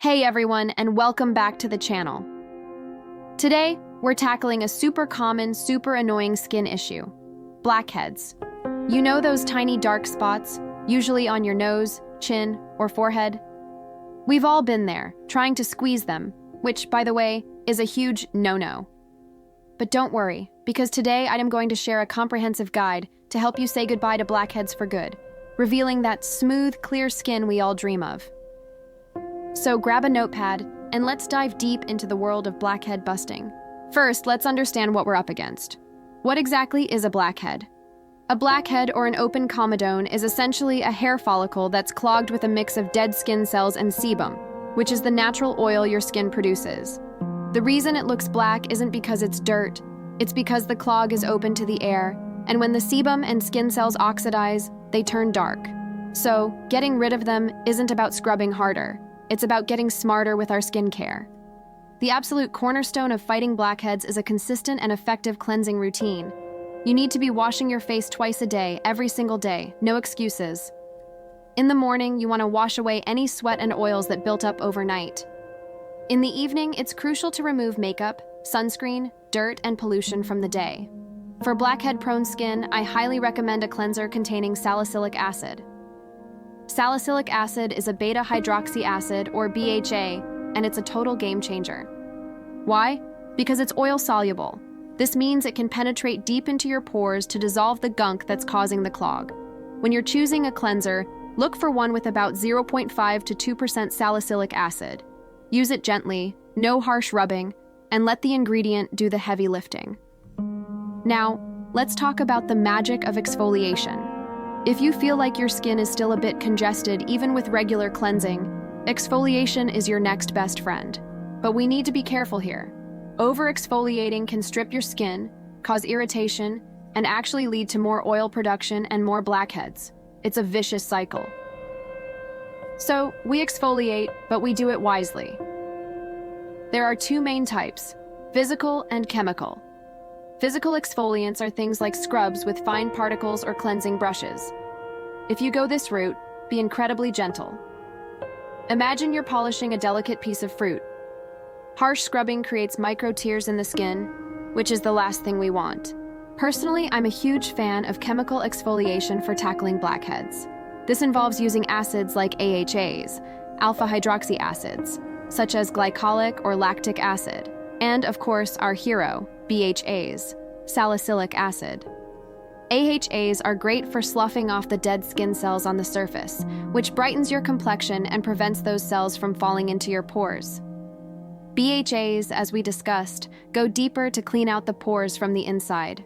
Hey everyone, and welcome back to the channel. Today, we're tackling a super common, super annoying skin issue: blackheads. You know those tiny dark spots, usually on your nose, chin, or forehead? We've all been there, trying to squeeze them, which, by the way, is a huge no-no. But don't worry, because today I'm going to share a comprehensive guide to help you say goodbye to blackheads for good, revealing that smooth, clear skin we all dream of. So grab a notepad, and let's dive deep into the world of blackhead busting. First, let's understand what we're up against. What exactly is a blackhead? A blackhead, or an open comedone, is essentially a hair follicle that's clogged with a mix of dead skin cells and sebum, which is the natural oil your skin produces. The reason it looks black isn't because it's dirt, it's because the clog is open to the air, and when the sebum and skin cells oxidize, they turn dark. So, getting rid of them isn't about scrubbing harder. It's about getting smarter with our skincare. The absolute cornerstone of fighting blackheads is a consistent and effective cleansing routine. You need to be washing your face twice a day, every single day, no excuses. In the morning, you want to wash away any sweat and oils that built up overnight. In the evening, it's crucial to remove makeup, sunscreen, dirt, and pollution from the day. For blackhead-prone skin, I highly recommend a cleanser containing salicylic acid. Salicylic acid is a beta-hydroxy acid, or BHA, and it's a total game changer. Why? Because it's oil-soluble. This means it can penetrate deep into your pores to dissolve the gunk that's causing the clog. When you're choosing a cleanser, look for one with about 0.5 to 2% salicylic acid. Use it gently, no harsh rubbing, and let the ingredient do the heavy lifting. Now, let's talk about the magic of exfoliation. If you feel like your skin is still a bit congested even with regular cleansing, exfoliation is your next best friend. But we need to be careful here. Over-exfoliating can strip your skin, cause irritation, and actually lead to more oil production and more blackheads. It's a vicious cycle. So, we exfoliate, but we do it wisely. There are two main types: physical and chemical. Physical exfoliants are things like scrubs with fine particles or cleansing brushes. If you go this route, be incredibly gentle. Imagine you're polishing a delicate piece of fruit. Harsh scrubbing creates micro tears in the skin, which is the last thing we want. Personally, I'm a huge fan of chemical exfoliation for tackling blackheads. This involves using acids like AHAs, alpha-hydroxy acids, such as glycolic or lactic acid, and of course our hero, BHAs, salicylic acid. AHAs are great for sloughing off the dead skin cells on the surface, which brightens your complexion and prevents those cells from falling into your pores. BHAs, as we discussed, go deeper to clean out the pores from the inside.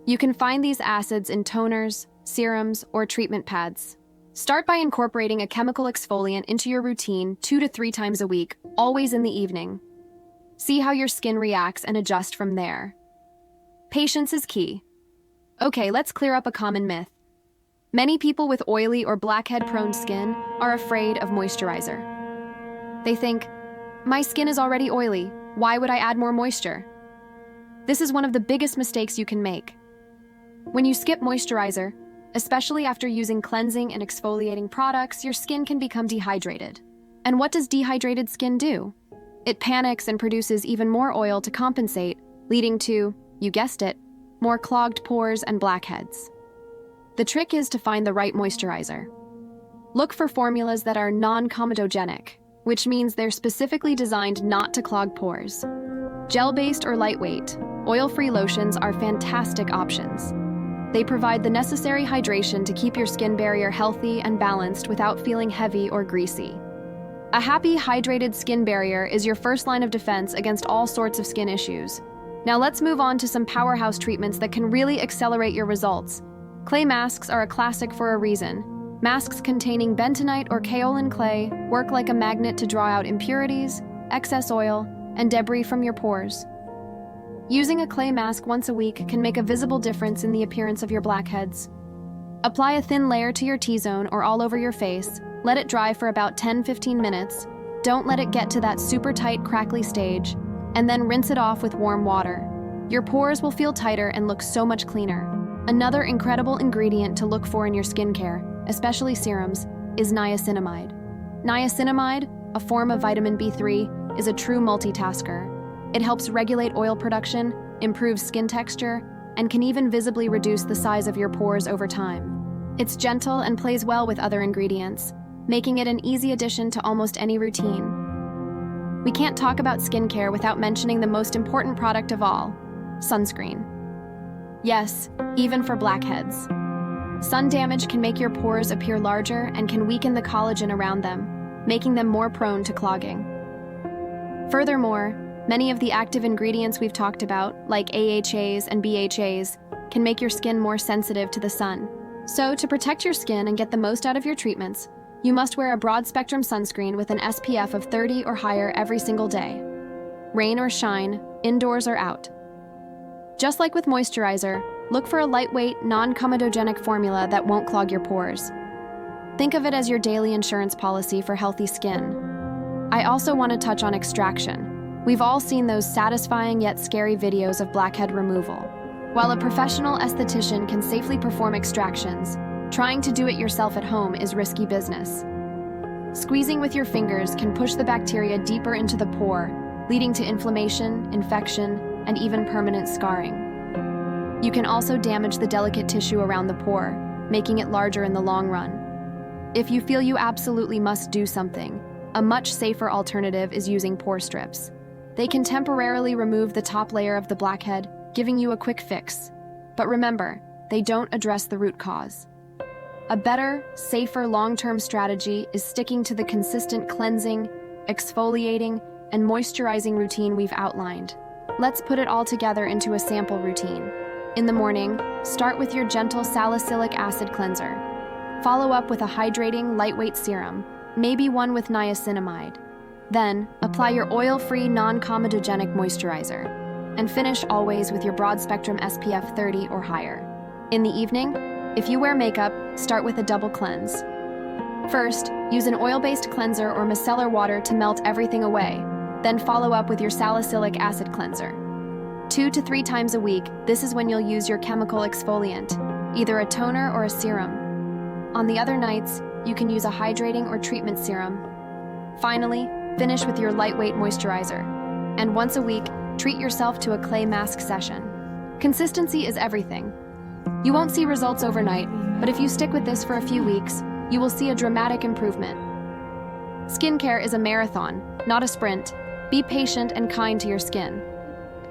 You can find these acids in toners, serums, or treatment pads. Start by incorporating a chemical exfoliant into your routine 2 to 3 times a week, always in the evening. See how your skin reacts and adjust from there. Patience is key. Okay, let's clear up a common myth. Many people with oily or blackhead-prone skin are afraid of moisturizer. They think, my skin is already oily, why would I add more moisture? This is one of the biggest mistakes you can make. When you skip moisturizer, especially after using cleansing and exfoliating products, your skin can become dehydrated. And what does dehydrated skin do? It panics and produces even more oil to compensate, leading to, you guessed it, more clogged pores and blackheads. The trick is to find the right moisturizer. Look for formulas that are non-comedogenic, which means they're specifically designed not to clog pores. Gel-based or lightweight, oil-free lotions are fantastic options. They provide the necessary hydration to keep your skin barrier healthy and balanced without feeling heavy or greasy. A happy, hydrated skin barrier is your first line of defense against all sorts of skin issues. Now let's move on to some powerhouse treatments that can really accelerate your results. Clay masks are a classic for a reason. Masks containing bentonite or kaolin clay work like a magnet to draw out impurities, excess oil, and debris from your pores. Using a clay mask once a week can make a visible difference in the appearance of your blackheads. Apply a thin layer to your T-zone or all over your face. Let it dry for about 10-15 minutes. Don't let it get to that super tight, crackly stage, and then rinse it off with warm water. Your pores will feel tighter and look so much cleaner. Another incredible ingredient to look for in your skincare, especially serums, is niacinamide. Niacinamide, a form of vitamin B3, is a true multitasker. It helps regulate oil production, improves skin texture, and can even visibly reduce the size of your pores over time. It's gentle and plays well with other ingredients, making it an easy addition to almost any routine. We can't talk about skincare without mentioning the most important product of all, sunscreen. Yes, even for blackheads. Sun damage can make your pores appear larger and can weaken the collagen around them, making them more prone to clogging. Furthermore, many of the active ingredients we've talked about, like AHAs and BHAs, can make your skin more sensitive to the sun. So, to protect your skin and get the most out of your treatments, you must wear a broad-spectrum sunscreen with an SPF of 30 or higher every single day. Rain or shine, indoors or out. Just like with moisturizer, look for a lightweight, non-comedogenic formula that won't clog your pores. Think of it as your daily insurance policy for healthy skin. I also want to touch on extraction. We've all seen those satisfying yet scary videos of blackhead removal. While a professional esthetician can safely perform extractions, trying to do it yourself at home is risky business. Squeezing with your fingers can push the bacteria deeper into the pore, leading to inflammation, infection, and even permanent scarring. You can also damage the delicate tissue around the pore, making it larger in the long run. If you feel you absolutely must do something, a much safer alternative is using pore strips. They can temporarily remove the top layer of the blackhead, giving you a quick fix. But remember, they don't address the root cause. A better, safer long-term strategy is sticking to the consistent cleansing, exfoliating, and moisturizing routine we've outlined. Let's put it all together into a sample routine. In the morning, start with your gentle salicylic acid cleanser. Follow up with a hydrating, lightweight serum, maybe one with niacinamide. Then, apply your oil-free, non-comedogenic moisturizer. And finish always with your broad-spectrum SPF 30 or higher. In the evening, if you wear makeup, start with a double cleanse. First, use an oil-based cleanser or micellar water to melt everything away. Then follow up with your salicylic acid cleanser. 2 to 3 times a week, this is when you'll use your chemical exfoliant, either a toner or a serum. On the other nights, you can use a hydrating or treatment serum. Finally, finish with your lightweight moisturizer. And once a week, treat yourself to a clay mask session. Consistency is everything. You won't see results overnight, but if you stick with this for a few weeks, you will see a dramatic improvement. Skincare is a marathon, not a sprint. Be patient and kind to your skin.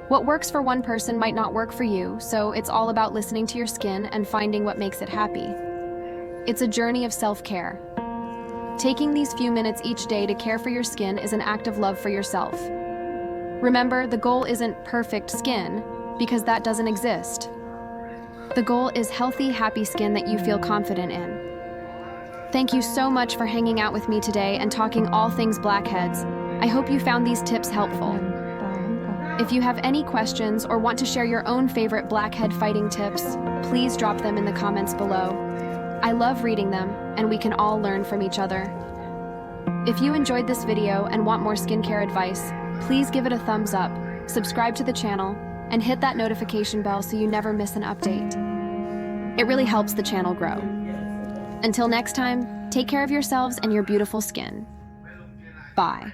What works for one person might not work for you, so it's all about listening to your skin and finding what makes it happy. It's a journey of self-care. Taking these few minutes each day to care for your skin is an act of love for yourself. Remember, the goal isn't perfect skin, because that doesn't exist. The goal is healthy, happy skin that you feel confident in. Thank you so much for hanging out with me today and talking all things blackheads. I hope you found these tips helpful. If you have any questions or want to share your own favorite blackhead fighting tips, please drop them in the comments below. I love reading them, and we can all learn from each other. If you enjoyed this video and want more skincare advice, please give it a thumbs up, subscribe to the channel, and hit that notification bell so you never miss an update. It really helps the channel grow. Until next time, take care of yourselves and your beautiful skin. Bye.